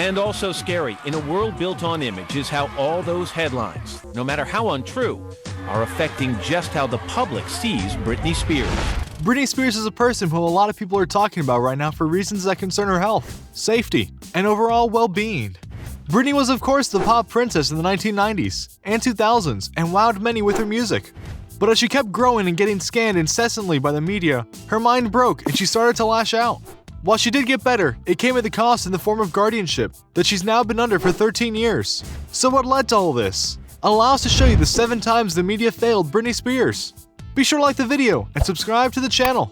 And also scary, in a world built on image, is how all those headlines, no matter how untrue, are affecting just how the public sees Britney Spears. Britney Spears is a person who a lot of people are talking about right now for reasons that concern her health, safety, and overall well-being. Britney was of course the pop princess in the 1990s and 2000s and wowed many with her music. But as she kept growing and getting scanned incessantly by the media, her mind broke and she started to lash out. While she did get better, it came at the cost in the form of guardianship that she's now been under for 13 years. So what led to all this? Allow us to show you the 7 times the media failed Britney Spears. Be sure to like the video and subscribe to the channel.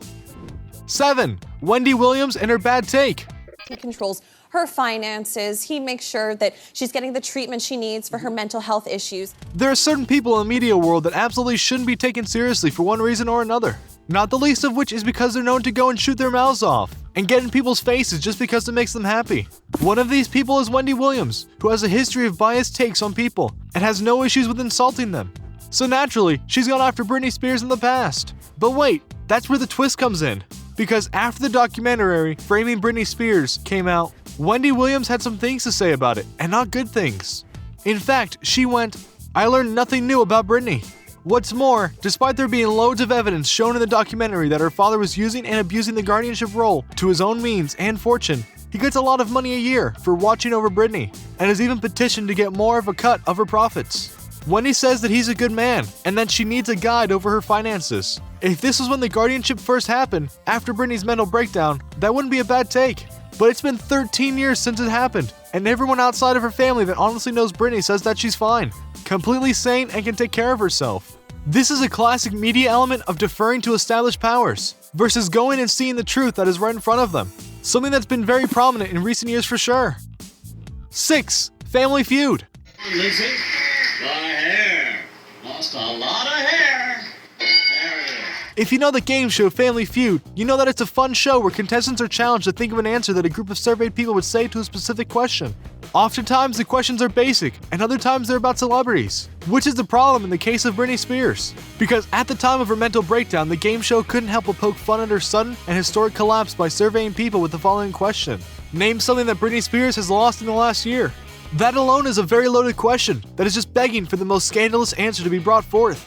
7. Wendy Williams and her bad take. He controls her finances. He makes sure that she's getting the treatment she needs for her mental health issues. There are certain people in the media world that absolutely shouldn't be taken seriously for one reason or another. Not the least of which is because they're known to go and shoot their mouths off and get in people's faces just because it makes them happy. One of these people is Wendy Williams, who has a history of biased takes on people and has no issues with insulting them. So naturally, she's gone after Britney Spears in the past. But wait, that's where the twist comes in. Because after the documentary Framing Britney Spears came out, Wendy Williams had some things to say about it, and not good things. In fact, she went, "I learned nothing new about Britney." What's more, despite there being loads of evidence shown in the documentary that her father was using and abusing the guardianship role to his own means and fortune, he gets a lot of money a year for watching over Britney, and has even petitioned to get more of a cut of her profits. Wendy says that he's a good man, and that she needs a guide over her finances. If this was when the guardianship first happened, after Britney's mental breakdown, that wouldn't be a bad take. But it's been 13 years since it happened, and everyone outside of her family that honestly knows Britney says that she's fine, completely sane, and can take care of herself. This is a classic media element of deferring to established powers, versus going and seeing the truth that is right in front of them. Something that's been very prominent in recent years for sure. 6. Family Feud. Lizzie, the hair. Lost a lot of hair. There it is. If you know the game show Family Feud, you know that it's a fun show where contestants are challenged to think of an answer that a group of surveyed people would say to a specific question. Oftentimes the questions are basic, and other times they're about celebrities. Which is the problem in the case of Britney Spears. Because at the time of her mental breakdown, the game show couldn't help but poke fun at her sudden and historic collapse by surveying people with the following question. Name something that Britney Spears has lost in the last year. That alone is a very loaded question that is just begging for the most scandalous answer to be brought forth.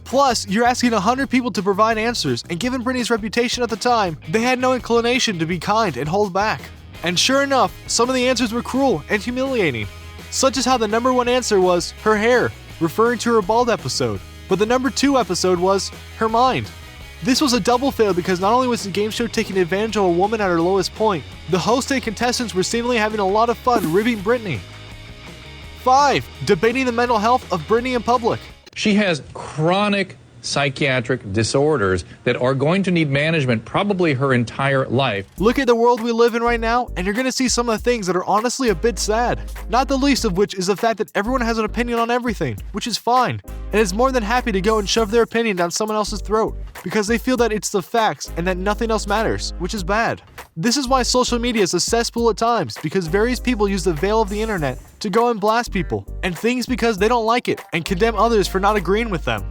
Plus, you're asking 100 people to provide answers, and given Britney's reputation at the time, they had no inclination to be kind and hold back. And sure enough, some of the answers were cruel and humiliating. Such as how the number 1 answer was her hair, referring to her bald episode, but the number 2 episode was her mind. This was a double fail because not only was the game show taking advantage of a woman at her lowest point, the host and contestants were seemingly having a lot of fun ribbing Britney. 5. Debating the mental health of Britney in public. She has chronic psychiatric disorders that are going to need management probably her entire life. Look at the world we live in right now, and you're going to see some of the things that are honestly a bit sad. Not the least of which is the fact that everyone has an opinion on everything, which is fine, and is more than happy to go and shove their opinion down someone else's throat, because they feel that it's the facts and that nothing else matters, which is bad. This is why social media is a cesspool at times, because various people use the veil of the internet to go and blast people, and things because they don't like it, and condemn others for not agreeing with them.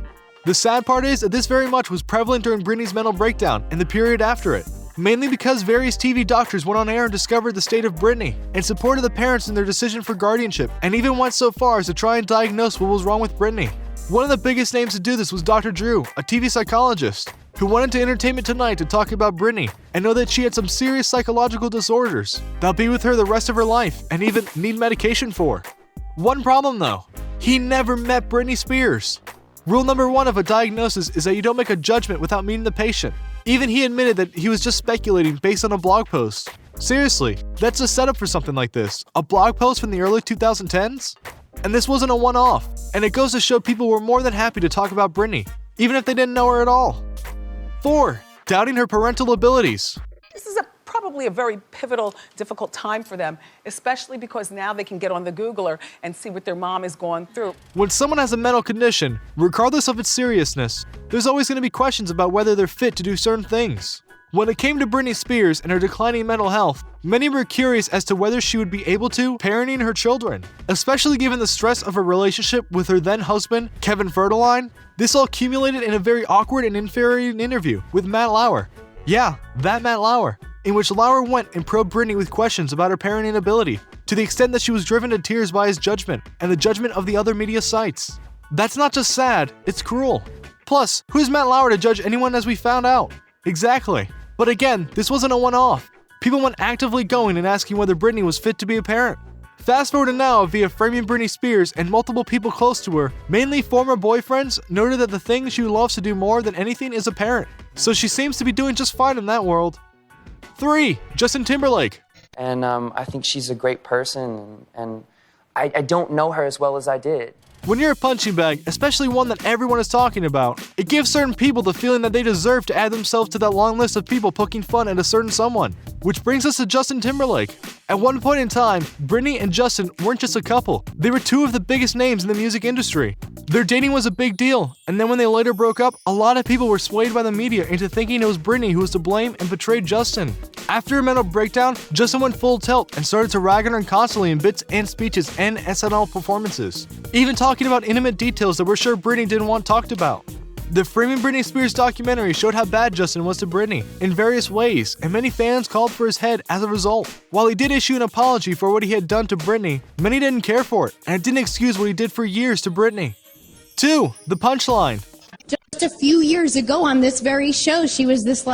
The sad part is that this very much was prevalent during Britney's mental breakdown and the period after it, mainly because various TV doctors went on air and discovered the state of Britney and supported the parents in their decision for guardianship, and even went so far as to try and diagnose what was wrong with Britney. One of the biggest names to do this was Dr. Drew, a TV psychologist, who went into Entertainment Tonight to talk about Britney and know that she had some serious psychological disorders that'll be with her the rest of her life and even need medication for. One problem though, he never met Britney Spears. Rule number 1 of a diagnosis is that you don't make a judgment without meeting the patient. Even he admitted that he was just speculating based on a blog post. Seriously, that's a setup for something like this. A blog post from the early 2010s? And this wasn't a one-off, and it goes to show people were more than happy to talk about Britney, even if they didn't know her at all. 4. Doubting her parental abilities. This is probably a very pivotal, difficult time for them, especially because now they can get on the Googler and see what their mom is going through. When someone has a mental condition, regardless of its seriousness, there's always going to be questions about whether they're fit to do certain things. When it came to Britney Spears and her declining mental health, many were curious as to whether she would be able to parenting her children, especially given the stress of her relationship with her then husband, Kevin Federline. This all accumulated in a very awkward and infuriating interview with Matt Lauer. Yeah, that Matt Lauer. in which Lauer went and probed Britney with questions about her parenting ability, to the extent that she was driven to tears by his judgment and the judgment of the other media sites. That's not just sad, it's cruel. Plus, who's Matt Lauer to judge anyone, as we found out? Exactly. But again, this wasn't a one-off. People went actively going and asking whether Britney was fit to be a parent. Fast forward to now, via framing Britney Spears and multiple people close to her, mainly former boyfriends, noted that the thing she loves to do more than anything is a parent. So she seems to be doing just fine in that world. 3. Justin Timberlake. And I think she's a great person, and I don't know her as well as I did. When you're a punching bag, especially one that everyone is talking about, it gives certain people the feeling that they deserve to add themselves to that long list of people poking fun at a certain someone. Which brings us to Justin Timberlake. At one point in time, Britney and Justin weren't just a couple, they were two of the biggest names in the music industry. Their dating was a big deal, and then when they later broke up, a lot of people were swayed by the media into thinking it was Britney who was to blame and betrayed Justin. After a mental breakdown, Justin went full tilt and started to rag on her constantly in bits and speeches and SNL performances, even talking about intimate details that we're sure Britney didn't want talked about. The Framing Britney Spears documentary showed how bad Justin was to Britney in various ways, and many fans called for his head as a result. While he did issue an apology for what he had done to Britney, many didn't care for it, and it didn't excuse what he did for years to Britney. 2. The Punchline. Just a few years ago on this very show, she was this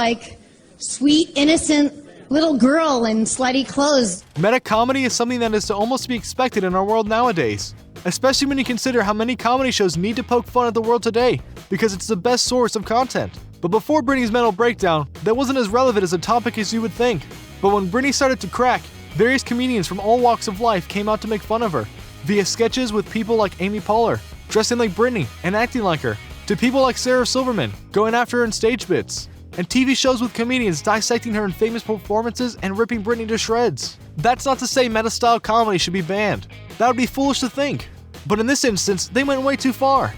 sweet, innocent little girl in slutty clothes. Meta comedy is something that is to almost be expected in our world nowadays, especially when you consider how many comedy shows need to poke fun at the world today, because it's the best source of content. But before Britney's mental breakdown, that wasn't as relevant as a topic as you would think. But when Britney started to crack, various comedians from all walks of life came out to make fun of her, via sketches with people like Amy Poehler, dressing like Britney and acting like her, to people like Sarah Silverman, going after her in stage bits, and TV shows with comedians dissecting her in famous performances and ripping Britney to shreds. That's not to say meta-style comedy should be banned. That would be foolish to think. But in this instance, they went way too far.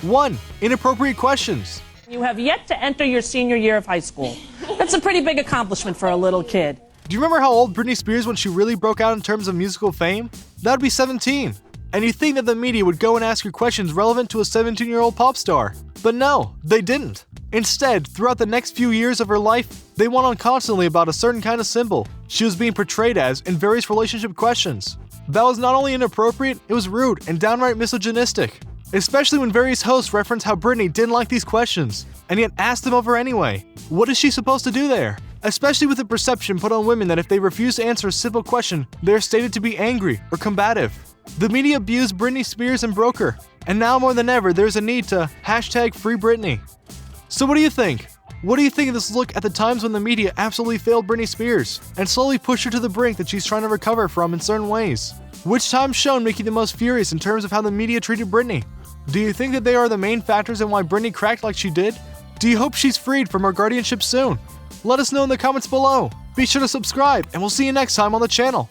1. Inappropriate Questions. You have yet to enter your senior year of high school. That's a pretty big accomplishment for a little kid. Do you remember how old Britney Spears when she really broke out in terms of musical fame? That would be 17. And you'd think that the media would go and ask her questions relevant to a 17-year-old pop star. But no, they didn't. Instead, throughout the next few years of her life, they went on constantly about a certain kind of symbol she was being portrayed as in various relationship questions. That was not only inappropriate, it was rude and downright misogynistic. Especially when various hosts referenced how Britney didn't like these questions, and yet asked them over anyway. What is she supposed to do there? Especially with the perception put on women that if they refuse to answer a simple question, they are stated to be angry or combative. The media abused Britney Spears and broke her, and now more than ever there's a need to #Free Britney. So what do you think? What do you think of this look at the times when the media absolutely failed Britney Spears and slowly pushed her to the brink that she's trying to recover from in certain ways? Which times shown make you the most furious in terms of how the media treated Britney? Do you think that they are the main factors in why Britney cracked like she did? Do you hope she's freed from her guardianship soon? Let us know in the comments below. Be sure to subscribe, and we'll see you next time on the channel.